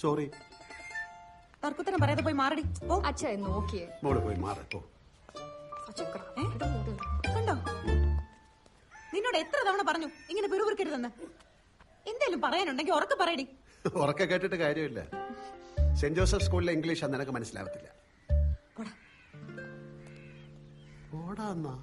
Sorry, തർക്കുത്തരം പറയാതെ പോയി മാറടി. അച്ഛാ നോക്കിയേ മോള് പോയി മാറി പോ. കണ്ടോ, നിന്നോട് എത്ര തവണ പറഞ്ഞു ഇങ്ങനെ പിറുപിറുക്കരുതെന്ന്. എന്തേലും പറയാനുണ്ടെങ്കിൽ ഉറക്കെ പറയടി. ഉറക്കെ കേട്ടിട്ട് കാര്യമില്ല. സെന്റ് ജോസഫ് സ്കൂളിലെ ഇംഗ്ലീഷ് നിനക്ക് മനസ്സിലാവത്തില്ല. ഓടാ എന്നാ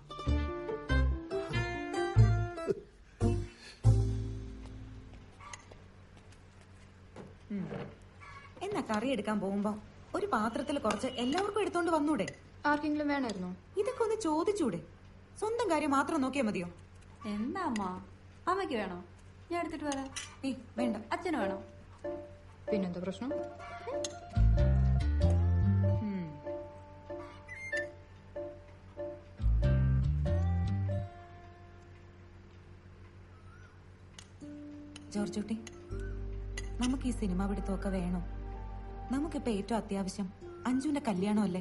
എന്നാ കറി എടുക്കാൻ പോകുമ്പോ ഒരു പാത്രത്തിൽ കുറച്ച് എല്ലാവർക്കും എടുത്തോണ്ട് വന്നൂടെ? ആർക്കെങ്കിലും വേണമായിരുന്നോ? ഇതൊക്കെ ഒന്ന് ചോദിച്ചൂടെ? സ്വന്തം കാര്യം മാത്രം നോക്കിയാ മതിയോ? എന്താ അമ്മ, അമ്മയ്ക്ക് വേണോ? ഞാൻ എടുത്തിട്ട് വരാം. വേണ്ട. അച്ഛന് വേണോ? പിന്നെന്താ പ്രശ്നം? ജോർജുട്ടി, നമുക്ക് ഈ സിനിമ പിടുത്തമൊക്കെ വേണോ? നമുക്കിപ്പോ ഏറ്റവും അത്യാവശ്യം അഞ്ജുവിന്റെ കല്യാണമല്ലേ?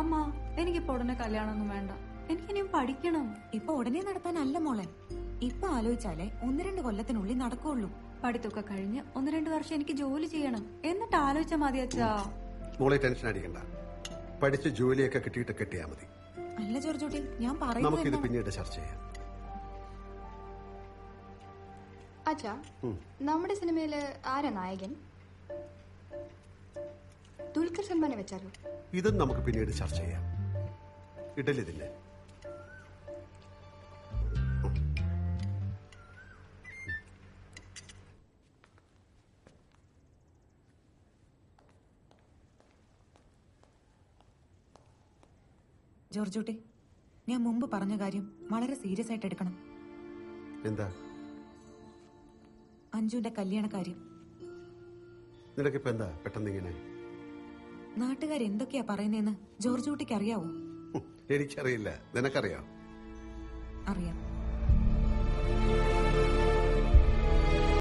അമ്മ, എനിക്കിപ്പോ ഉടനെ കല്യാണമൊന്നും വേണ്ട. എനിക്കിനിയും പഠിക്കണം. ഇപ്പൊ ഉടനെ നടത്താനല്ല മോളെ. ഇപ്പൊ ആലോചിച്ചാലേ 1-2 കൊല്ലത്തിനുള്ളിൽ നടക്കുള്ളൂ. പഠിത്തമൊക്കെ കഴിഞ്ഞ് 1-2 വർഷം എനിക്ക് ജോലി ചെയ്യണം. എന്നിട്ട് ആലോചിച്ചാ മതി അച്ഛാ. മോളെ ടെൻഷൻ അടിക്കണ്ട. പഠിച്ച് ജോലിയൊക്കെ കിട്ടിയിട്ട് കെട്ടിയാ മതി. അല്ല ജോർജുട്ടി, ഞാൻ നമുക്കിത് പറയുന്നത് പിന്നീട് ചർച്ച ചെയ്യാം. അച്ഛാ, നമ്മുടെ സിനിമയില് ആരാ നായകൻ? ദുൽഖർ സൽമാനെ വെച്ചാലോ? ഇതും നമുക്ക് പിന്നീട് ചർച്ച ചെയ്യാം. ഇഡലി ഇതില്ലേ? ജോർജുട്ടി, ഞാൻ മുമ്പ് പറഞ്ഞ കാര്യം വളരെ സീരിയസ് ആയിട്ട് എടുക്കണം. എന്താ? അഞ്ജുവിന്റെ കല്യാണ കാര്യം. നിനക്കിപ്പോ എന്താ പെട്ടെന്ന് ഇങ്ങനെ? നാട്ടുകാർ എന്തൊക്കെയാ പറയുന്നതെന്ന് ജോർജുട്ടിക്ക് അറിയാവോ? എനിക്കറിയില്ല. നിനക്കറിയാം? അറിയാം.